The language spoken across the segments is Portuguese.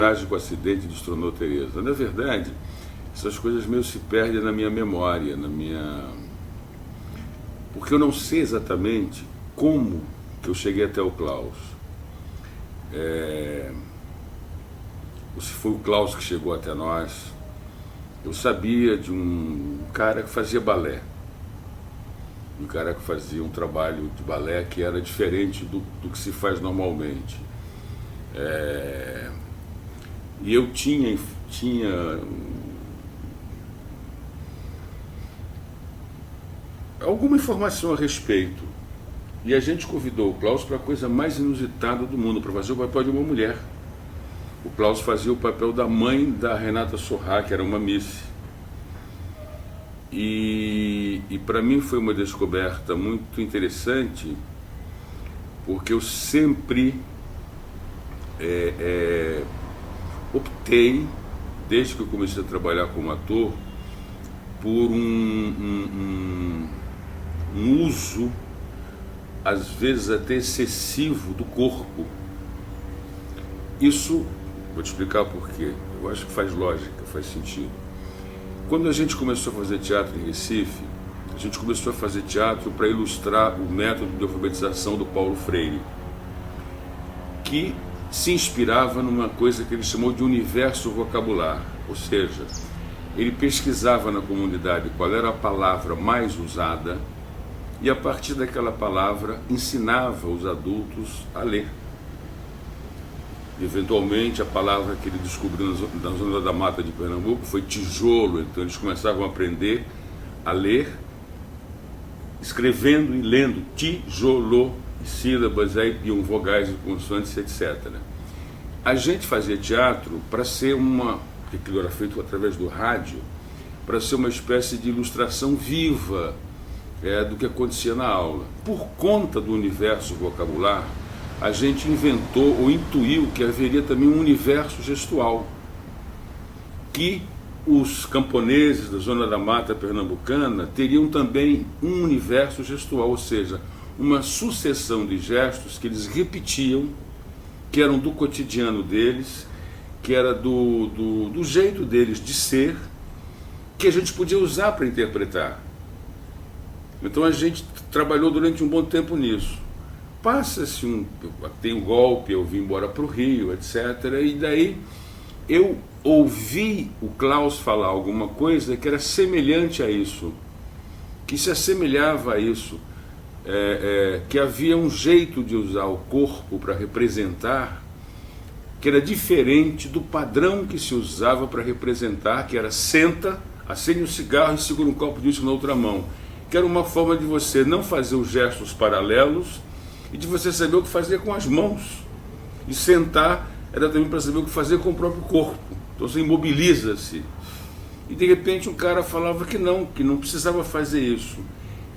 trágico acidente destronou Teresa. Na verdade, essas coisas meio se perdem na minha memória, porque eu não sei exatamente como que eu cheguei até o Klaus. Ou se foi o Klaus que chegou até nós. Eu sabia de um cara que fazia balé. Um cara que fazia um trabalho de balé que era diferente do que se faz normalmente. E eu tinha alguma informação a respeito. E a gente convidou o Klaus para a coisa mais inusitada do mundo, para fazer o papel de uma mulher. O Klaus fazia o papel da mãe da Renata Sorrah, que era uma Miss. E para mim foi uma descoberta muito interessante, porque eu sempre optei, desde que eu comecei a trabalhar como ator, por um uso, às vezes até excessivo, do corpo. Isso, vou te explicar por quê. Eu acho que faz lógica, faz sentido. Quando a gente começou a fazer teatro em Recife, a gente começou a fazer teatro para ilustrar o método de alfabetização do Paulo Freire, que se inspirava numa coisa que ele chamou de universo vocabular, ou seja, ele pesquisava na comunidade qual era a palavra mais usada e a partir daquela palavra ensinava os adultos a ler. Eventualmente a palavra que ele descobriu na zona da mata de Pernambuco foi tijolo, então eles começavam a aprender a ler, escrevendo e lendo tijolo, sílabas, aí iam vogais e consoantes, etc. A gente fazia teatro para ser porque aquilo era feito através do rádio, para ser uma espécie de ilustração viva do que acontecia na aula. Por conta do universo vocabular, a gente inventou ou intuiu que haveria também um universo gestual, que os camponeses da zona da mata pernambucana teriam também um universo gestual, ou seja, uma sucessão de gestos que eles repetiam, que eram do cotidiano deles, que era do jeito deles de ser, que a gente podia usar para interpretar. Então a gente trabalhou durante um bom tempo nisso. Passa-se tem um golpe, eu vim embora para o Rio, etc. E daí eu ouvi o Klaus falar alguma coisa que era semelhante a isso, que se assemelhava a isso, que havia um jeito de usar o corpo para representar que era diferente do padrão que se usava para representar, que era senta, acende um cigarro e segura um copo de uísque na outra mão, que era uma forma de você não fazer os gestos paralelos e de você saber o que fazer com as mãos. E sentar era também para saber o que fazer com o próprio corpo. Então você imobiliza-se. E de repente um cara falava que não precisava fazer isso,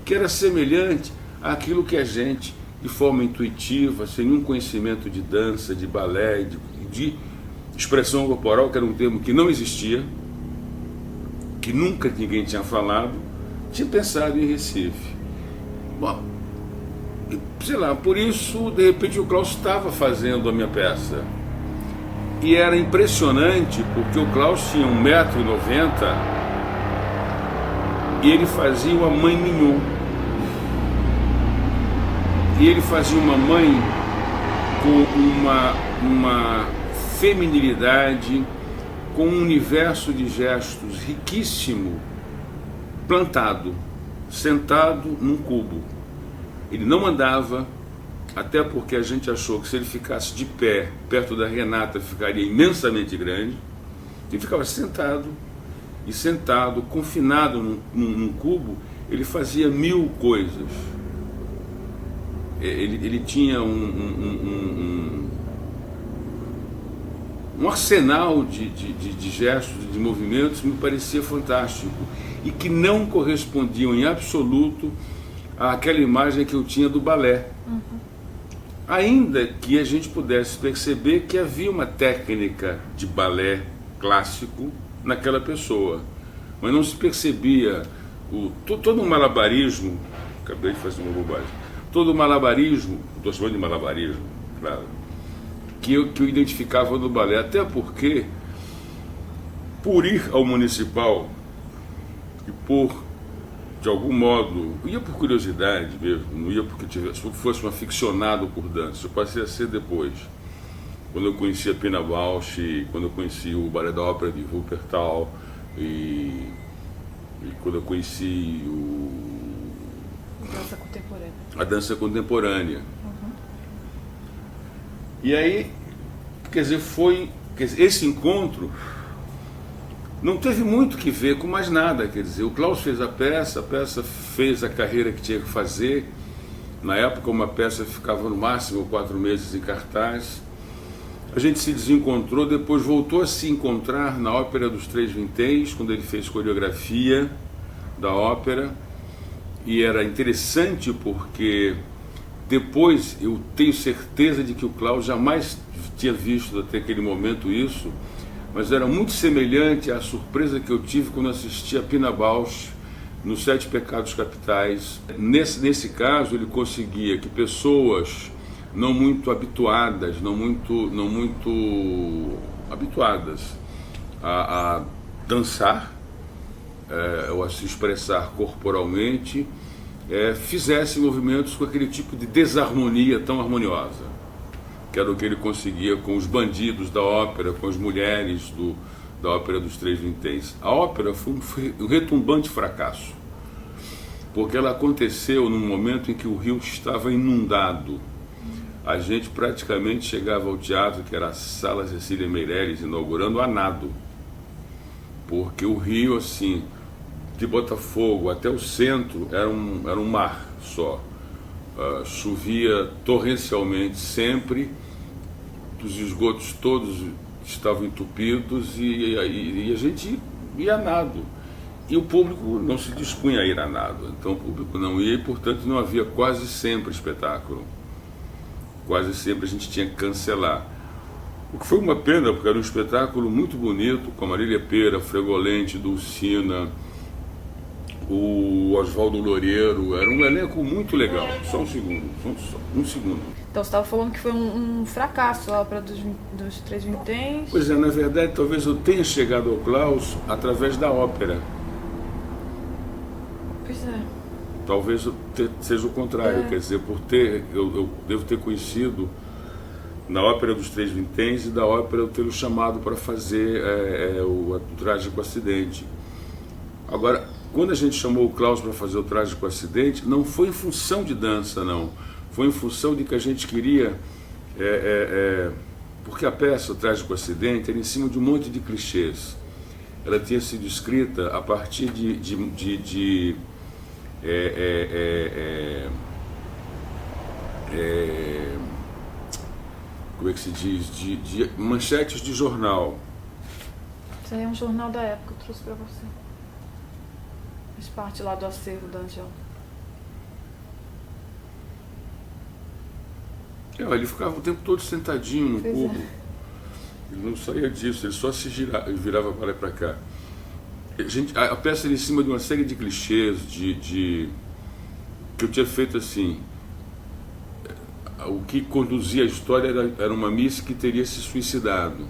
que era semelhante àquilo que a gente, de forma intuitiva, sem nenhum conhecimento de dança, de balé, de expressão corporal, que era um termo que não existia, que nunca ninguém tinha falado, tinha pensado em Recife. Bom, sei lá, por isso, de repente, o Klaus estava fazendo a minha peça. E era impressionante, porque o Klaus tinha 1,90 m e ele fazia uma mãe mignon. E ele fazia uma mãe com uma feminilidade, com um universo de gestos riquíssimo, plantado, sentado num cubo. Ele não andava, até porque a gente achou que se ele ficasse de pé perto da Renata ficaria imensamente grande. Ele ficava sentado, e sentado, confinado num cubo, ele fazia 1000 coisas. Ele tinha um arsenal de gestos, de movimentos que me parecia fantástico e que não correspondiam em absoluto àquela imagem que eu tinha do balé. Ainda que a gente pudesse perceber que havia uma técnica de balé clássico naquela pessoa, mas não se percebia todo um malabarismo. Acabei de fazer uma bobagem. Todo o malabarismo, estou chamando de malabarismo, claro, que eu identificava no balé, até porque porque, por ir ao municipal e de algum modo, ia por curiosidade mesmo, não ia porque fosse um aficionado por dança. Eu passei a ser depois, quando eu conheci a Pina Bausch, quando eu conheci o Balé da Ópera de Wuppertal e quando eu conheci Dança contemporânea. A dança contemporânea. E aí, esse encontro não teve muito que ver com mais nada, quer dizer, o Klaus fez a peça fez a carreira que tinha que fazer. Na época, uma peça ficava no máximo 4 meses em cartaz. A gente se desencontrou, depois voltou a se encontrar na Ópera dos Três Vinténs, quando ele fez coreografia da ópera. E era interessante porque depois eu tenho certeza de que o Klaus jamais tinha visto até aquele momento isso, mas era muito semelhante à surpresa que eu tive quando assisti a Pina Bausch nos Sete Pecados Capitais. Nesse caso, ele conseguia que pessoas não muito habituadas, não muito habituadas a dançar, ou a se expressar corporalmente, fizessem movimentos com aquele tipo de desarmonia tão harmoniosa, que era o que ele conseguia com os bandidos da ópera, com as mulheres da Ópera dos Três Vinténs. A ópera foi um retumbante fracasso, porque ela aconteceu num momento em que o Rio estava inundado. A gente praticamente chegava ao teatro, que era a Sala Cecília Meirelles, inaugurando, a nado, porque o Rio, assim, de Botafogo até o centro, era um mar só. Chovia torrencialmente sempre, os esgotos todos estavam entupidos e a gente ia a nado. E o público não se dispunha a ir a nado, então o público não ia e, portanto, não havia quase sempre espetáculo. Quase sempre a gente tinha que cancelar. O que foi uma pena, porque era um espetáculo muito bonito, com a Marília Pêra, Fregolente, Dulcina, o Oswaldo Loureiro. Era um elenco muito legal. Só um segundo. Então você estava falando que foi um fracasso a ópera dos Três Vinténs. Pois é, na verdade, talvez eu tenha chegado ao Klaus através da ópera. Pois é. Talvez seja o contrário, quer dizer, eu devo ter conhecido na Ópera dos Três Vinténs e da ópera eu tê-lo chamado para fazer o Trágico Acidente. Agora, quando a gente chamou o Klaus para fazer o Trágico Acidente, não foi em função de dança, não. Foi em função de que a gente queria... porque a peça, o Trágico Acidente, era em cima de um monte de clichês. Ela tinha sido escrita a partir como é que se diz? De manchetes de jornal. Isso aí é um jornal da época, eu trouxe para você. Faz parte lá do acervo da Angel. Ele ficava o tempo todo sentadinho no cubo. Ele não saía disso, ele só se virava para lá e para cá. A peça era em cima de uma série de clichês, que eu tinha feito assim. O que conduzia a história era uma Miss que teria se suicidado.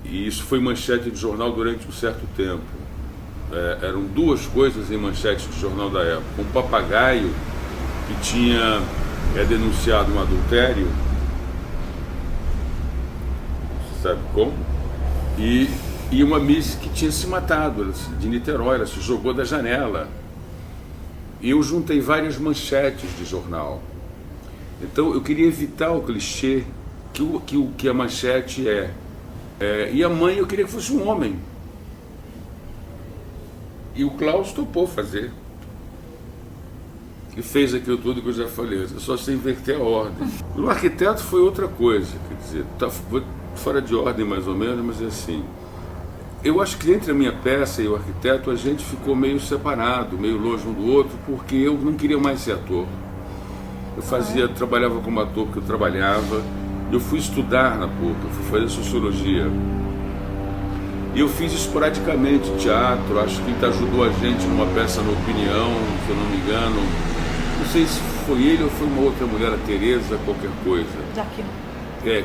E isso foi manchete de jornal durante um certo tempo. Eram duas coisas em manchete de jornal da época. Um papagaio que tinha denunciado um adultério, você sabe como? E uma Miss que tinha se matado, de Niterói, ela se jogou da janela. E eu juntei várias manchetes de jornal. Então eu queria evitar o clichê que a manchete e a mãe eu queria que fosse um homem. E o Klaus topou fazer. E fez aquilo tudo que eu já falei, só se inverter a ordem. O Arquiteto foi outra coisa, quer dizer, tá fora de ordem mais ou menos, mas é assim. Eu acho que entre a minha peça e o Arquiteto a gente ficou meio separado, meio longe um do outro, porque eu não queria mais ser ator. Eu trabalhava como ator porque eu trabalhava, eu fui estudar na PUC, eu fui fazer sociologia. E eu fiz esporadicamente teatro, acho que ajudou a gente numa peça na Opinião, se eu não me engano. Não sei se foi ele ou foi uma outra mulher, a Tereza, qualquer coisa.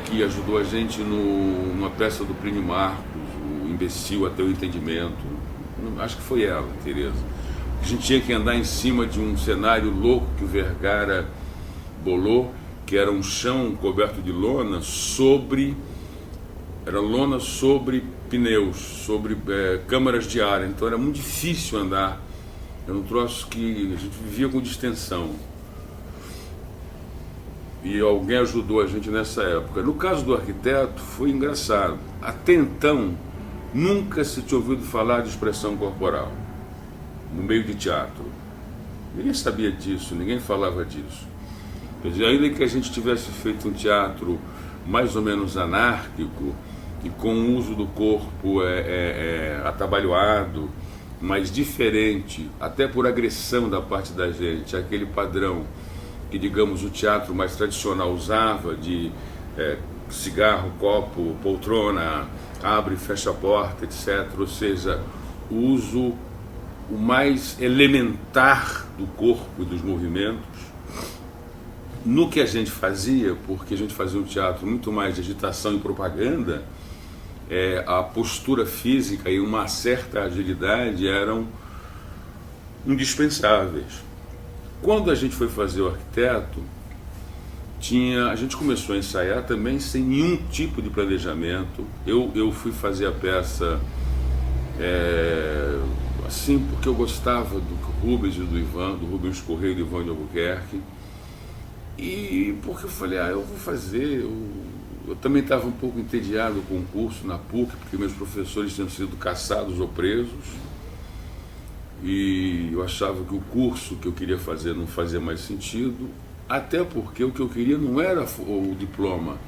que ajudou a gente numa peça do Plínio Marcos, o Imbecil até o Entendimento. Acho que foi ela, Tereza. A gente tinha que andar em cima de um cenário louco que o Vergara bolou, que era um chão coberto de lona sobre pneus, sobre câmaras de ar. Então era muito difícil andar. Era um troço que a gente vivia com distensão. E alguém ajudou a gente nessa época. No caso do arquiteto, foi engraçado. Até então, nunca se tinha ouvido falar de expressão corporal no meio de teatro. Ninguém sabia disso, ninguém falava disso. Quer dizer, ainda que a gente tivesse feito um teatro mais ou menos anárquico e com o uso do corpo atabalhoado, mas diferente, até por agressão da parte da gente, aquele padrão que, digamos, o teatro mais tradicional usava, de cigarro, copo, poltrona, abre e fecha a porta, etc. Ou seja, o uso o mais elementar do corpo e dos movimentos. No que a gente fazia, porque a gente fazia um teatro muito mais de agitação e propaganda, a postura física e uma certa agilidade eram indispensáveis. Quando a gente foi fazer o arquiteto, a gente começou a ensaiar também sem nenhum tipo de planejamento. Eu fui fazer a peça assim porque eu gostava do Rubens e do Ivan, do Rubens Correia e do Ivan de Albuquerque, e porque eu falei, eu vou fazer. Eu também estava um pouco entediado com o curso na PUC, porque meus professores tinham sido caçados ou presos, e eu achava que o curso que eu queria fazer não fazia mais sentido, até porque o que eu queria não era o diploma,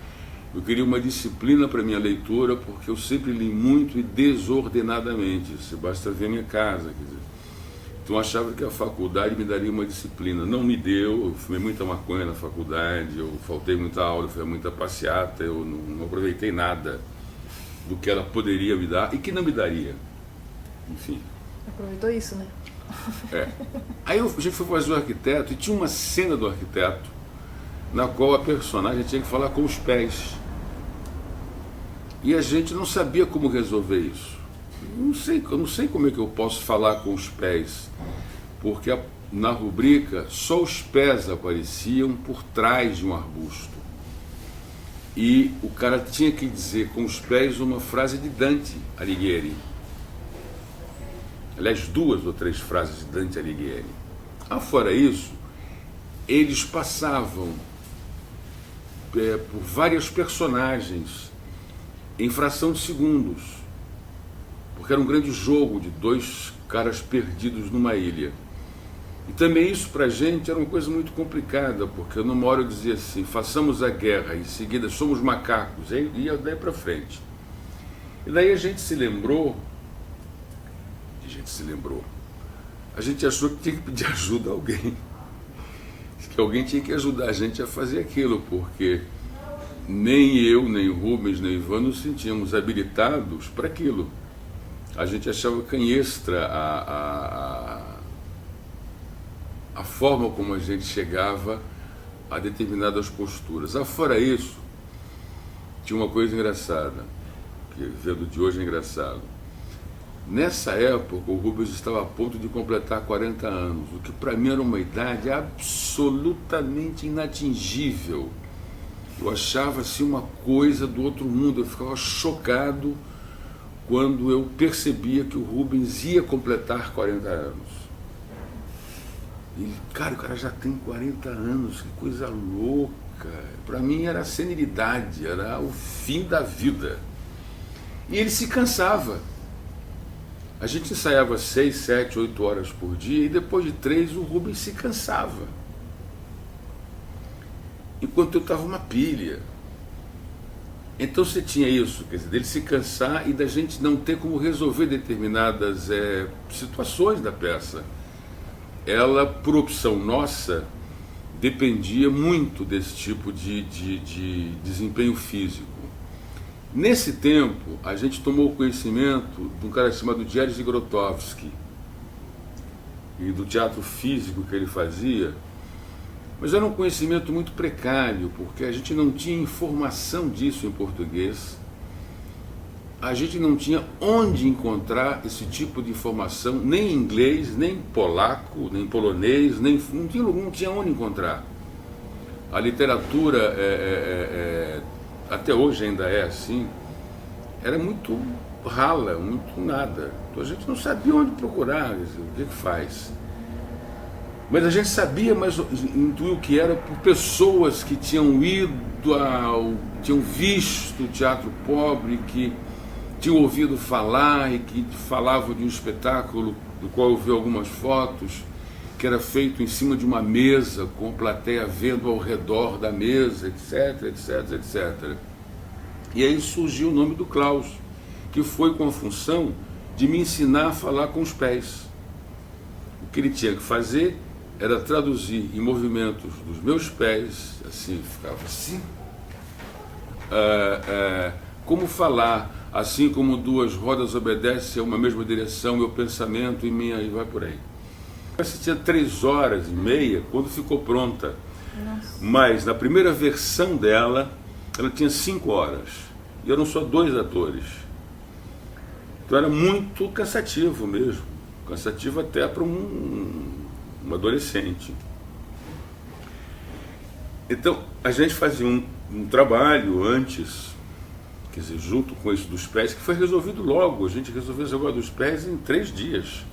eu queria uma disciplina para minha leitura, porque eu sempre li muito e desordenadamente, se basta ver minha casa, quer dizer. Então eu achava que a faculdade me daria uma disciplina, não me deu. Eu fumei muita maconha na faculdade, eu faltei muita aula, eu fui muita passeata, eu não aproveitei nada do que ela poderia me dar e que não me daria, enfim. Aproveitou isso, né? Aí a gente foi fazer o arquiteto e tinha uma cena do arquiteto na qual a personagem tinha que falar com os pés. E a gente não sabia como resolver isso. Eu não sei como é que eu posso falar com os pés, porque na rubrica só os pés apareciam por trás de um arbusto. E o cara tinha que dizer com os pés uma frase de Dante Alighieri. Aliás, 2 ou 3 frases de Dante Alighieri. Fora isso, eles passavam por várias personagens em fração de segundos, porque era um grande jogo de 2 caras perdidos numa ilha. E também isso pra gente era uma coisa muito complicada, porque numa hora eu dizia assim, façamos a guerra, em seguida somos macacos, e ia daí pra frente. E daí a gente se lembrou, a gente achou que tinha que pedir ajuda a alguém, que alguém tinha que ajudar a gente a fazer aquilo, porque nem eu, nem o Rubens, nem o Ivan nos sentíamos habilitados para aquilo. A gente achava canhestra a forma como a gente chegava a determinadas posturas. Fora isso, tinha uma coisa engraçada, que vendo de hoje é engraçado. Nessa época, o Rubens estava a ponto de completar 40 anos, o que para mim era uma idade absolutamente inatingível. Eu achava assim uma coisa do outro mundo, eu ficava chocado quando eu percebia que o Rubens ia completar 40 anos. E, cara, o cara já tem 40 anos, que coisa louca. Para mim era a senilidade, era o fim da vida. E ele se cansava. A gente ensaiava 6, 7, 8 horas por dia e depois de 3 o Rubens se cansava. Enquanto eu estava uma pilha. Então você tinha isso, quer dizer, dele se cansar e da gente não ter como resolver determinadas situações da peça. Ela, por opção nossa, dependia muito desse tipo de desempenho físico. Nesse tempo, a gente tomou conhecimento de um cara chamado Jerzy Grotowski e do teatro físico que ele fazia, Mas era um conhecimento muito precário, porque a gente não tinha informação disso em português. A gente não tinha onde encontrar esse tipo de informação, nem em inglês, nem em polaco, nem em polonês, não tinha onde encontrar. A literatura, até hoje ainda é assim, era muito rala, muito nada. Então a gente não sabia onde procurar, o que faz. Mas a gente sabia, mas intuiu que era por pessoas que tinham tinham visto o teatro pobre, que tinham ouvido falar e que falavam de um espetáculo do qual eu vi algumas fotos, que era feito em cima de uma mesa, com a plateia vendo ao redor da mesa, etc, etc, etc. E aí surgiu o nome do Klaus, que foi com a função de me ensinar a falar com os pés. O que ele tinha que fazer era traduzir em movimentos dos meus pés, assim, ficava assim, como falar, assim como duas rodas obedecem a uma mesma direção, meu pensamento e minha, e vai por aí. Essa tinha 3h30 quando ficou pronta. Nossa. Mas na primeira versão dela, ela tinha 5 horas. E eram só 2 atores. Então era muito cansativo mesmo. Cansativo até para um adolescente. Então a gente fazia um trabalho antes, quer dizer, junto com isso dos pés, que foi resolvido logo. A gente resolveu esse negócio dos pés em 3 dias.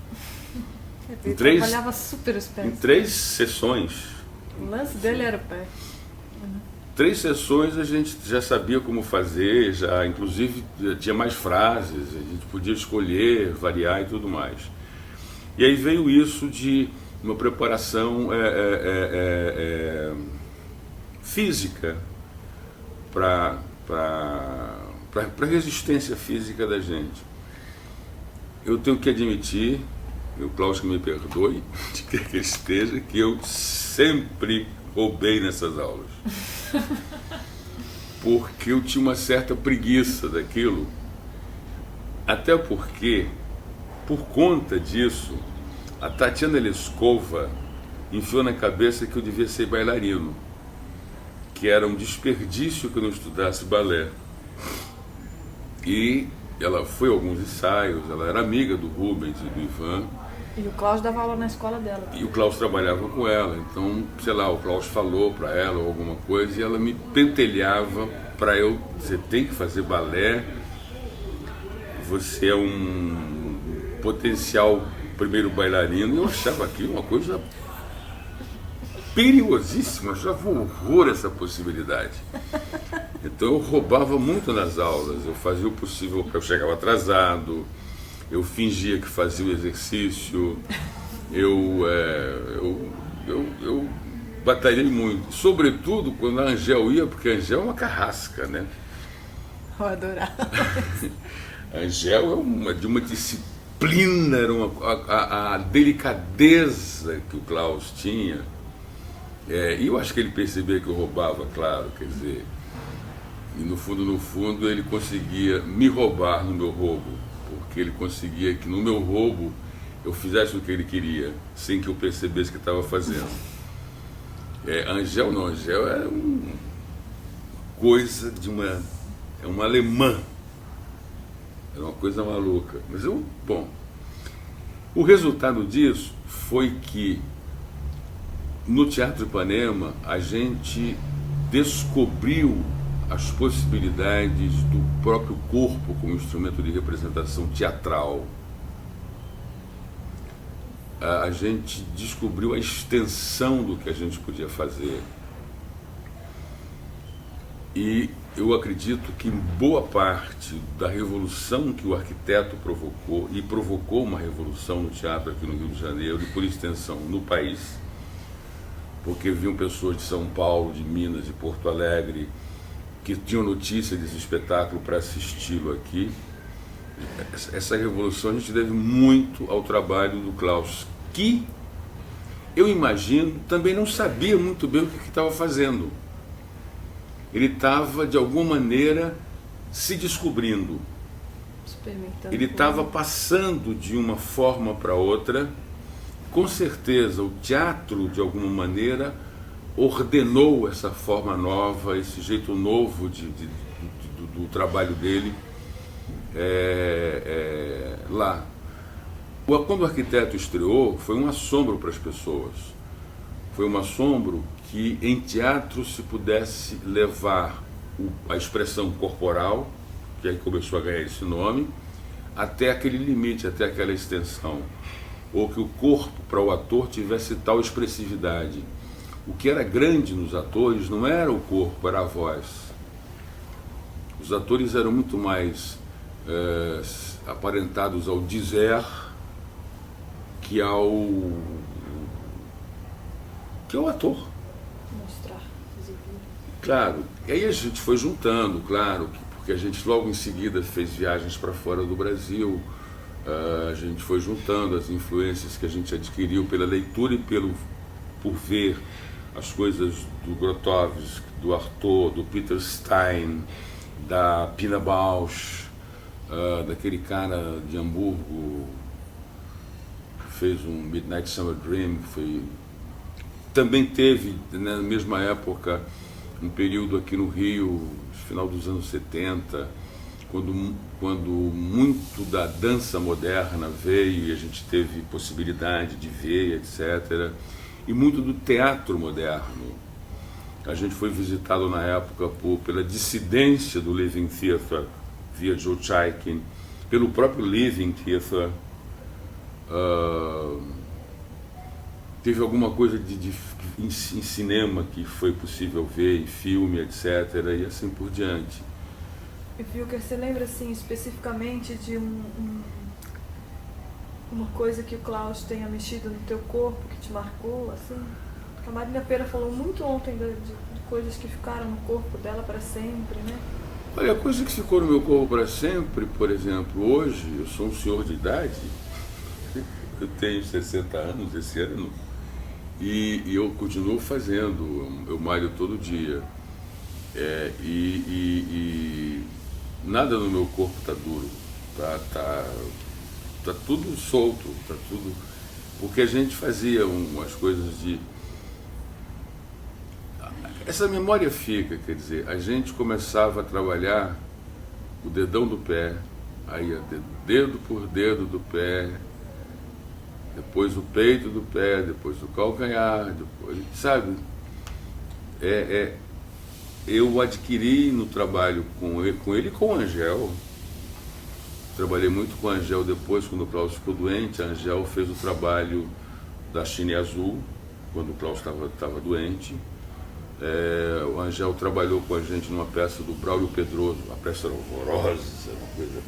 Ele trabalhava super os pés. Em 3 sessões. O lance dele era o pé. 3 sessões a gente já sabia como fazer, já inclusive tinha mais frases, a gente podia escolher, variar e tudo mais. E aí veio isso de uma preparação física para a resistência física da gente. Eu tenho que admitir, o Klaus que me perdoe, de que ele esteja, que eu sempre roubei nessas aulas. Porque eu tinha uma certa preguiça daquilo. Até porque, por conta disso, a Tatiana Leskova enfiou na cabeça que eu devia ser bailarino, que era um desperdício que eu não estudasse balé. E ela foi a alguns ensaios, ela era amiga do Rubens e do Ivan. E o Klaus dava aula na escola dela. E o Klaus trabalhava com ela, então, sei lá, o Klaus falou para ela ou alguma coisa e ela me pentelhava para eu, você tem que fazer balé, você é um potencial primeiro bailarino. E eu achava aquilo uma coisa perigosíssima, eu achava um horror essa possibilidade. Então eu roubava muito nas aulas, eu fazia o possível, eu chegava atrasado, eu fingia que fazia o exercício, eu batalhei muito, sobretudo quando a Angel ia, porque a Angel é uma carrasca, né? Eu adorava. A Angel é de uma disciplina, era a delicadeza que o Klaus tinha, e eu acho que ele percebia que eu roubava, claro, quer dizer, e no fundo ele conseguia me roubar no meu roubo, porque ele conseguia que no meu roubo eu fizesse o que ele queria, sem que eu percebesse que estava fazendo. Angel não, Angel era uma coisa de uma alemã, era uma coisa maluca. Mas o resultado disso foi que no Teatro Ipanema a gente descobriu as possibilidades do próprio corpo como instrumento de representação teatral. A gente descobriu a extensão do que a gente podia fazer. E eu acredito que boa parte da revolução que o arquiteto provocou, e provocou uma revolução no teatro aqui no Rio de Janeiro, e por extensão no país, porque vinham pessoas de São Paulo, de Minas, de Porto Alegre, que tinham notícia desse espetáculo para assisti-lo aqui. Essa revolução a gente deve muito ao trabalho do Klaus, que eu imagino também não sabia muito bem o que estava fazendo. Ele estava de alguma maneira se descobrindo, ele estava passando de uma forma para outra. Com certeza o teatro de alguma maneira ordenou essa forma nova, esse jeito novo do trabalho dele lá. Quando o Arquiteto estreou, foi um assombro para as pessoas. Foi um assombro que em teatro se pudesse levar a expressão corporal, que aí começou a ganhar esse nome, até aquele limite, até aquela extensão. Ou que o corpo para o ator tivesse tal expressividade. O que era grande nos atores não era o corpo, era a voz. Os atores eram muito mais aparentados ao dizer que ao ator. Mostrar, exibir. Claro, e aí a gente foi juntando, claro, porque a gente logo em seguida fez viagens para fora do Brasil, a gente foi juntando as influências que a gente adquiriu pela leitura e por ver as coisas do Grotowski, do Artaud, do Peter Stein, da Pina Bausch, daquele cara de Hamburgo que fez um Midnight Summer Dream, também teve, na mesma época, um período aqui no Rio, final dos anos 70, quando muito da dança moderna veio e a gente teve possibilidade de ver, etc. E muito do teatro moderno. A gente foi visitado na época pela dissidência do Living Theatre, via Joe Chaikin, pelo próprio Living Theatre. Teve alguma coisa em cinema que foi possível ver, em filme, etc. E assim por diante. E Wilker, você lembra assim especificamente de uma coisa que o Klaus tenha mexido no teu corpo, que te marcou, assim? A Marina Pera falou muito ontem de coisas que ficaram no corpo dela para sempre, né? Olha, a coisa que ficou no meu corpo para sempre, por exemplo, hoje eu sou um senhor de idade, eu tenho 60 anos esse ano, e eu continuo fazendo, eu malho todo dia, e nada no meu corpo está duro, tá tudo solto, tá tudo, porque a gente fazia umas coisas de... Essa memória fica, quer dizer, a gente começava a trabalhar o dedão do pé, aí ia dedo por dedo do pé, depois o peito do pé, depois o calcanhar, depois, sabe? Eu adquiri no trabalho com ele e com o Angel. Trabalhei muito com a Angel depois, quando o Klaus ficou doente. A Angel fez o trabalho da Chine Azul, quando o Klaus estava doente. O Angel trabalhou com a gente numa peça do Braulio Pedroso. A peça era horrorosa, uma coisa...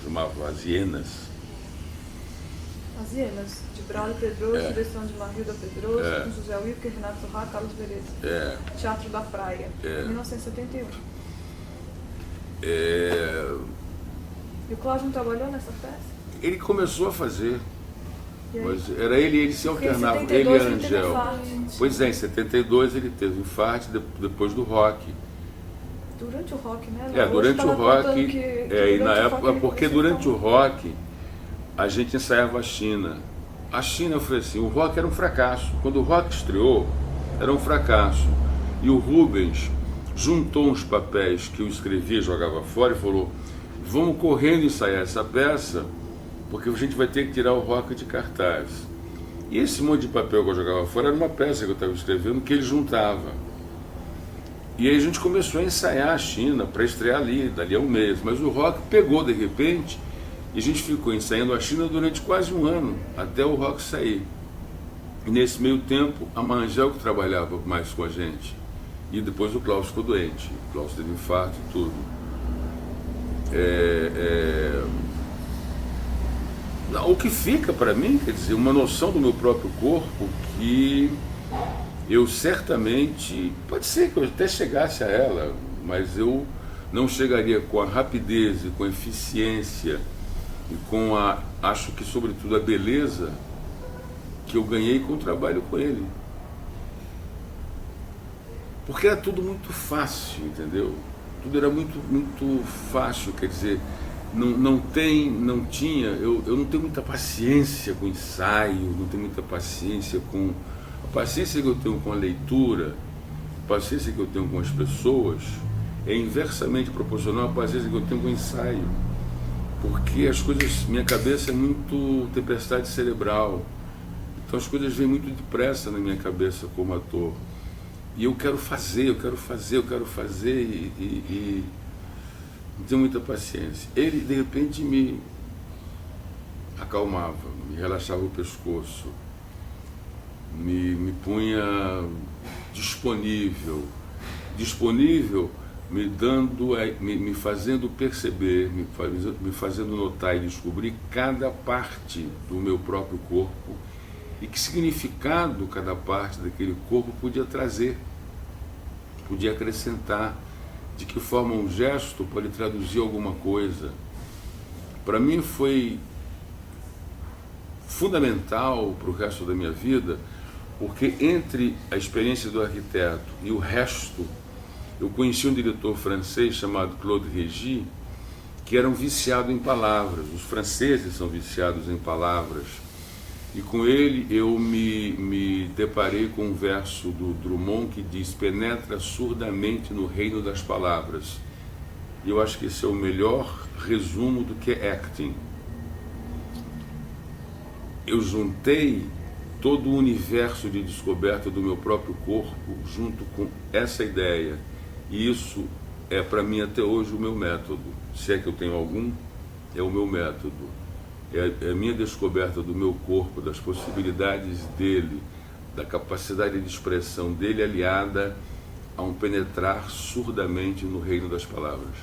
chamava As Hienas. As Hienas, de Braulio Pedroso, direção de Marilda Pedroso, com José Wilker, Renato Sorra, Carlos Vereza. Teatro da Praia, 1971. E o Klaus não trabalhou nessa peça? Ele começou a fazer, mas era ele se alternava, ele e a Angel. Pois é, em 72 ele teve infarte depois do rock. Durante o rock, né? Durante o rock, e na época, porque durante o rock a gente ensaiava a China. A China foi assim, o rock era um fracasso. Quando o rock estreou, era um fracasso. E o Rubens juntou uns papéis que eu escrevia e jogava fora e falou: vamos correndo ensaiar essa peça, porque a gente vai ter que tirar o rock de cartaz. E esse monte de papel que eu jogava fora era uma peça que eu estava escrevendo que ele juntava. E aí a gente começou a ensaiar a China para estrear dali a um mês. Mas o rock pegou de repente e a gente ficou ensaiando a China durante quase um ano, até o rock sair. E nesse meio tempo, a Angel que trabalhava mais com a gente. E depois o Klaus ficou doente. O Klaus teve infarto e tudo. O que fica para mim, quer dizer, uma noção do meu próprio corpo que eu certamente, pode ser que eu até chegasse a ela, mas eu não chegaria com a rapidez e com a eficiência e com acho que sobretudo a beleza que eu ganhei com o trabalho com ele. Porque era tudo muito fácil, entendeu? Tudo era muito, muito fácil, quer dizer, eu não tenho muita paciência com ensaio, não tenho muita paciência com a paciência que eu tenho com a leitura, a paciência que eu tenho com as pessoas, é inversamente proporcional à paciência que eu tenho com o ensaio. Porque as coisas, minha cabeça é muito tempestade cerebral. Então as coisas vêm muito depressa na minha cabeça como ator. E eu quero fazer e não tenho muita paciência. Ele, de repente, me acalmava, me relaxava o pescoço, me punha disponível, me fazendo perceber, me fazendo notar e descobrir cada parte do meu próprio corpo e que significado cada parte daquele corpo podia trazer, podia acrescentar, de que forma um gesto pode traduzir alguma coisa. Para mim foi fundamental para o resto da minha vida, porque entre a experiência do arquiteto e o resto, eu conheci um diretor francês chamado Claude Régis, que era um viciado em palavras. Os franceses são viciados em palavras. E com ele eu me deparei com um verso do Drummond que diz: penetra surdamente no reino das palavras. E eu acho que esse é o melhor resumo do que é acting. Eu juntei todo o universo de descoberta do meu próprio corpo junto com essa ideia. E isso é para mim até hoje o meu método. Se é que eu tenho algum, é o meu método. É a minha descoberta do meu corpo, das possibilidades dele, da capacidade de expressão dele aliada a um penetrar surdamente no reino das palavras.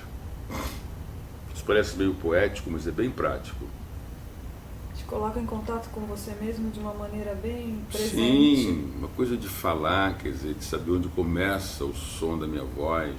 Isso parece meio poético, mas é bem prático. Te coloca em contato com você mesmo de uma maneira bem presente. Sim, uma coisa de falar, quer dizer, de saber onde começa o som da minha voz.